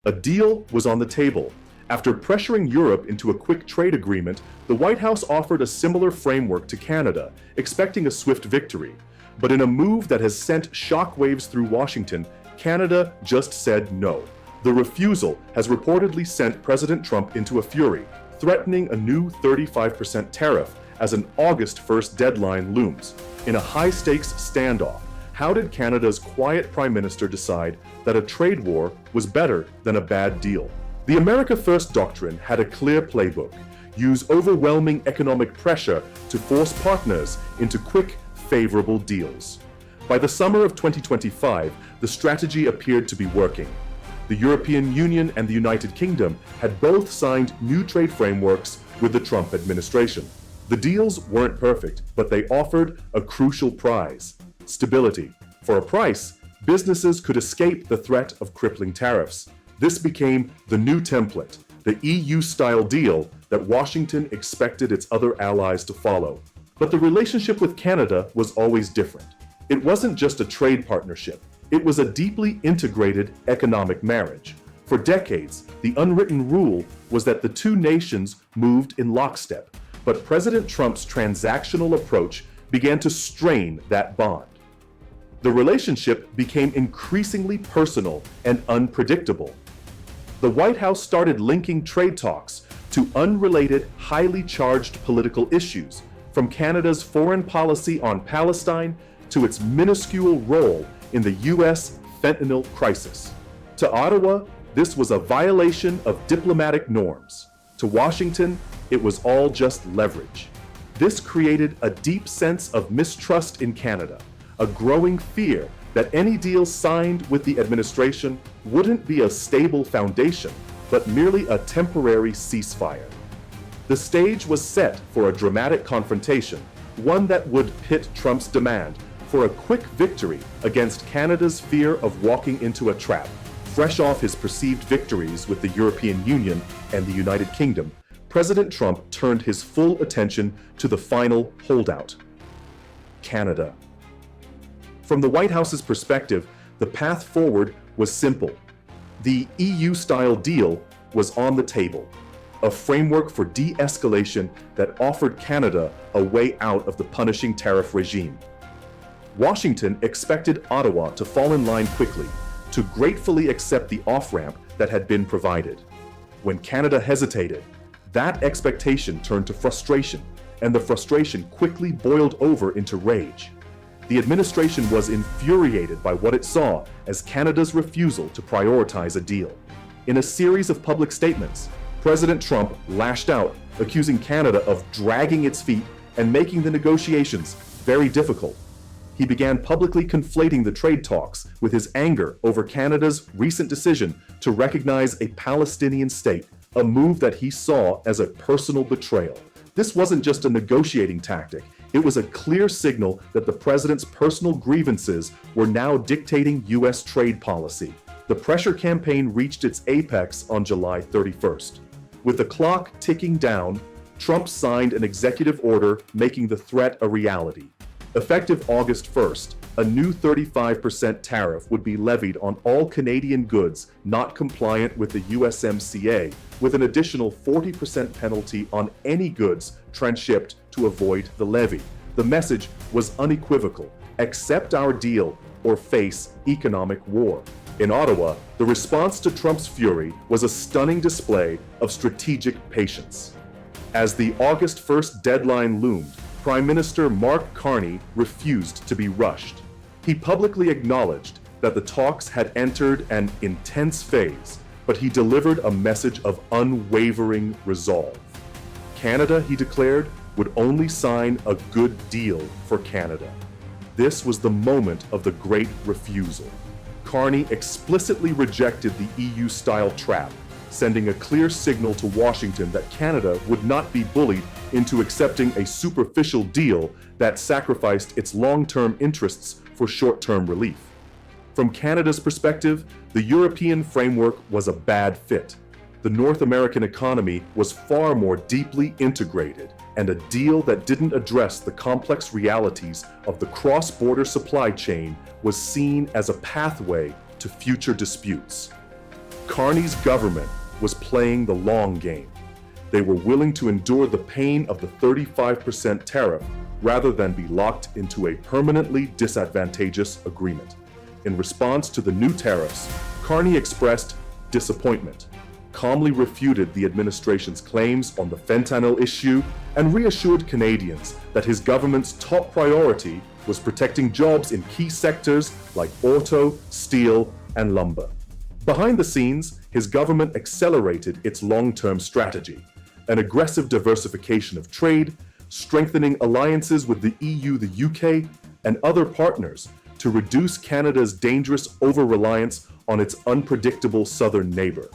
A deal was on the table. After pressuring Europe into a quick trade agreement, the White House offered a similar framework to Canada, expecting a swift victory. But in a move that has sent shockwaves through Washington, Canada just said no. The refusal has reportedly sent President Trump into a fury, threatening a new 35% tariff as an August 1st deadline looms. In a high-stakes standoff, how did Canada's quiet Prime Minister decide that a trade war was better than a bad deal? The America First doctrine had a clear playbook: use overwhelming economic pressure to force partners into quick, favorable deals. By the summer of 2025, the strategy appeared to be working. The European Union and the United Kingdom had both signed new trade frameworks with the Trump administration. The deals weren't perfect, but they offered a crucial prize: stability. For a price, businesses could escape the threat of crippling tariffs. This became the new template, the EU-style deal that Washington expected its other allies to follow. But the relationship with Canada was always different. It wasn't just a trade partnership. It was a deeply integrated economic marriage. For decades, the unwritten rule was that the two nations moved in lockstep, but President Trump's transactional approach began to strain that bond. The relationship became increasingly personal and unpredictable. The White House started linking trade talks to unrelated, highly charged political issues, from Canada's foreign policy on Palestine to its minuscule role in the U.S. fentanyl crisis. To Ottawa, this was a violation of diplomatic norms. To Washington, it was all just leverage. This created a deep sense of mistrust in Canada, a growing fear that any deal signed with the administration wouldn't be a stable foundation, but merely a temporary ceasefire. The stage was set for a dramatic confrontation, one that would pit Trump's demand for a quick victory against Canada's fear of walking into a trap. Fresh off his perceived victories with the European Union and the United Kingdom, President Trump turned his full attention to the final holdout: Canada. From the White House's perspective, the path forward was simple. The EU-style deal was on the table, a framework for de-escalation that offered Canada a way out of the punishing tariff regime. Washington expected Ottawa to fall in line quickly, to gratefully accept the off-ramp that had been provided. When Canada hesitated, that expectation turned to frustration, and the frustration quickly boiled over into rage. The administration was infuriated by what it saw as Canada's refusal to prioritize a deal. In a series of public statements, President Trump lashed out, accusing Canada of dragging its feet and making the negotiations very difficult. He began publicly conflating the trade talks with his anger over Canada's recent decision to recognize a Palestinian state, a move that he saw as a personal betrayal. This wasn't just a negotiating tactic. It was a clear signal that the president's personal grievances were now dictating U.S. trade policy. The pressure campaign reached its apex on July 31st. With the clock ticking down, Trump signed an executive order making the threat a reality. Effective August 1st, a new 35% tariff would be levied on all Canadian goods not compliant with the USMCA, with an additional 40% penalty on any goods transshipped to avoid the levy. The message was unequivocal: accept our deal or face economic war. In Ottawa, the response to Trump's fury was a stunning display of strategic patience. As the August 1st deadline loomed, Prime Minister Mark Carney refused to be rushed. He publicly acknowledged that the talks had entered an intense phase, but he delivered a message of unwavering resolve. Canada, he declared, would only sign a good deal for Canada. This was the moment of the great refusal. Carney explicitly rejected the EU-style trap, sending a clear signal to Washington that Canada would not be bullied into accepting a superficial deal that sacrificed its long-term interests for short-term relief. From Canada's perspective, the European framework was a bad fit. The North American economy was far more deeply integrated, and a deal that didn't address the complex realities of the cross-border supply chain was seen as a pathway to future disputes. Carney's government was playing the long game. They were willing to endure the pain of the 35% tariff rather than be locked into a permanently disadvantageous agreement. In response to the new tariffs, Carney expressed disappointment, calmly refuted the administration's claims on the fentanyl issue, and reassured Canadians that his government's top priority was protecting jobs in key sectors like auto, steel, and lumber. Behind the scenes, his government accelerated its long-term strategy, an aggressive diversification of trade, strengthening alliances with the EU, the UK, and other partners to reduce Canada's dangerous over-reliance on its unpredictable southern neighbor.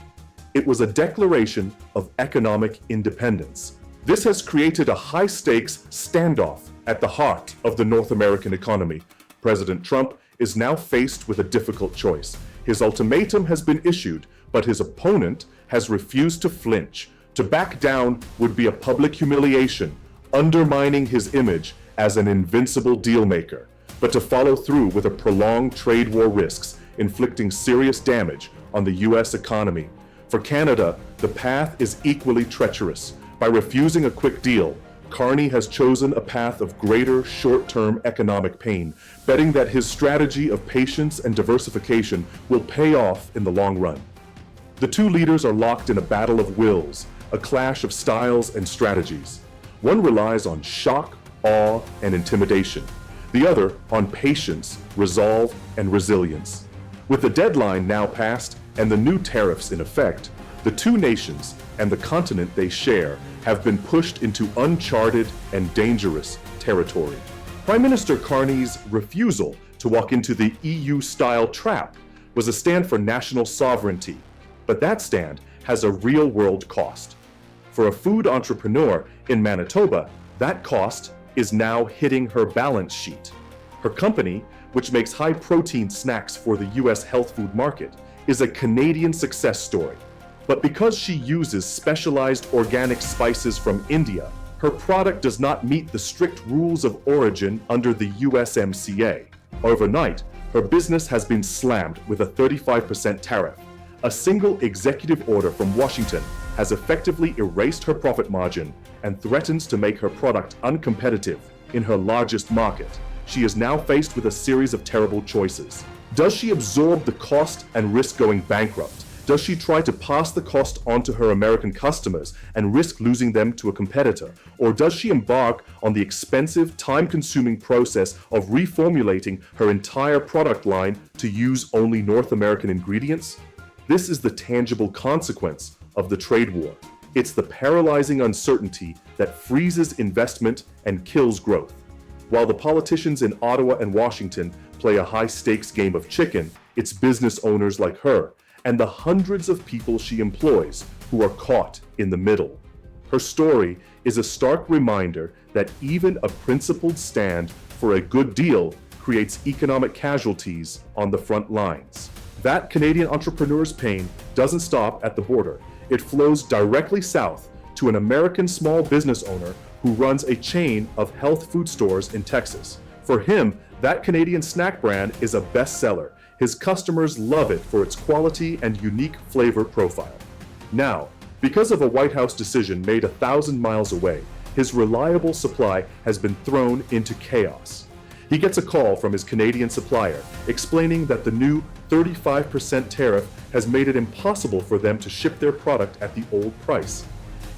It was a declaration of economic independence. This has created a high-stakes standoff at the heart of the North American economy. President Trump is now faced with a difficult choice. His ultimatum has been issued, but his opponent has refused to flinch. To back down would be a public humiliation, undermining his image as an invincible dealmaker. But to follow through with a prolonged trade war risks, inflicting serious damage on the US economy. For Canada, the path is equally treacherous. By refusing a quick deal, Carney has chosen a path of greater short-term economic pain, betting that his strategy of patience and diversification will pay off in the long run. The two leaders are locked in a battle of wills, a clash of styles and strategies. One relies on shock, awe, and intimidation. The other on patience, resolve, and resilience. With the deadline now passed and the new tariffs in effect, the two nations and the continent they share have been pushed into uncharted and dangerous territory. Prime Minister Carney's refusal to walk into the EU-style trap was a stand for national sovereignty, but that stand has a real-world cost. For a food entrepreneur in Manitoba, that cost is now hitting her balance sheet. Her company, which makes high-protein snacks for the US health food market, is a Canadian success story. But because she uses specialized organic spices from India, her product does not meet the strict rules of origin under the USMCA. Overnight, her business has been slammed with a 35% tariff. A single executive order from Washington has effectively erased her profit margin and threatens to make her product uncompetitive in her largest market. She is now faced with a series of terrible choices. Does she absorb the cost and risk going bankrupt? Does she try to pass the cost on to her American customers and risk losing them to a competitor? Or does she embark on the expensive, time-consuming process of reformulating her entire product line to use only North American ingredients? This is the tangible consequence of the trade war. It's the paralyzing uncertainty that freezes investment and kills growth. While the politicians in Ottawa and Washington play a high-stakes game of chicken, it's business owners like her and the hundreds of people she employs who are caught in the middle. Her story is a stark reminder that even a principled stand for a good deal creates economic casualties on the front lines. That Canadian entrepreneur's pain doesn't stop at the border. It flows directly south to an American small business owner who runs a chain of health food stores in Texas. For him, that Canadian snack brand is a bestseller. His customers love it for its quality and unique flavor profile. Now, because of a White House decision made 1,000 miles away, his reliable supply has been thrown into chaos. He gets a call from his Canadian supplier explaining that the new 35% tariff has made it impossible for them to ship their product at the old price.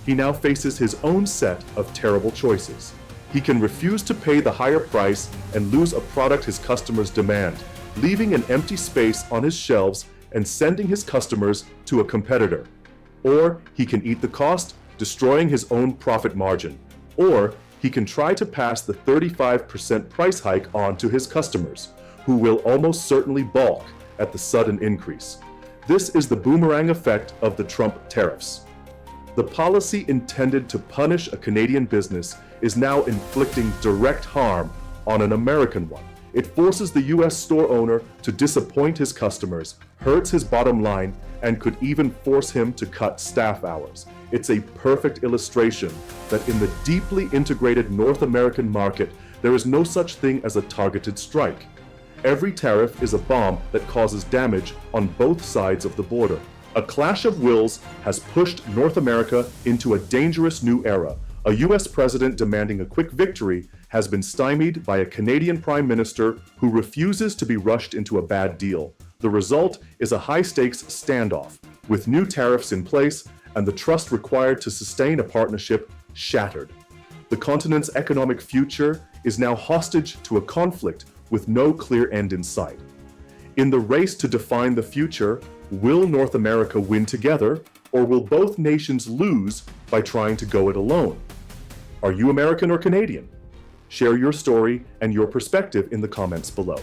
He now faces his own set of terrible choices. He can refuse to pay the higher price and lose a product his customers demand, leaving an empty space on his shelves and sending his customers to a competitor. Or he can eat the cost, destroying his own profit margin. Or he can try to pass the 35% price hike on to his customers, who will almost certainly balk at the sudden increase. This is the boomerang effect of the Trump tariffs. The policy intended to punish a Canadian business is now inflicting direct harm on an American one. It forces the US store owner to disappoint his customers, hurts his bottom line, and could even force him to cut staff hours. It's a perfect illustration that in the deeply integrated North American market, there is no such thing as a targeted strike. Every tariff is a bomb that causes damage on both sides of the border. A clash of wills has pushed North America into a dangerous new era. A US president demanding a quick victory has been stymied by a Canadian prime minister who refuses to be rushed into a bad deal. The result is a high-stakes standoff, with new tariffs in place and the trust required to sustain a partnership shattered. The continent's economic future is now hostage to a conflict with no clear end in sight. In the race to define the future, will North America win together, or will both nations lose by trying to go it alone? Are you American or Canadian? Share your story and your perspective in the comments below.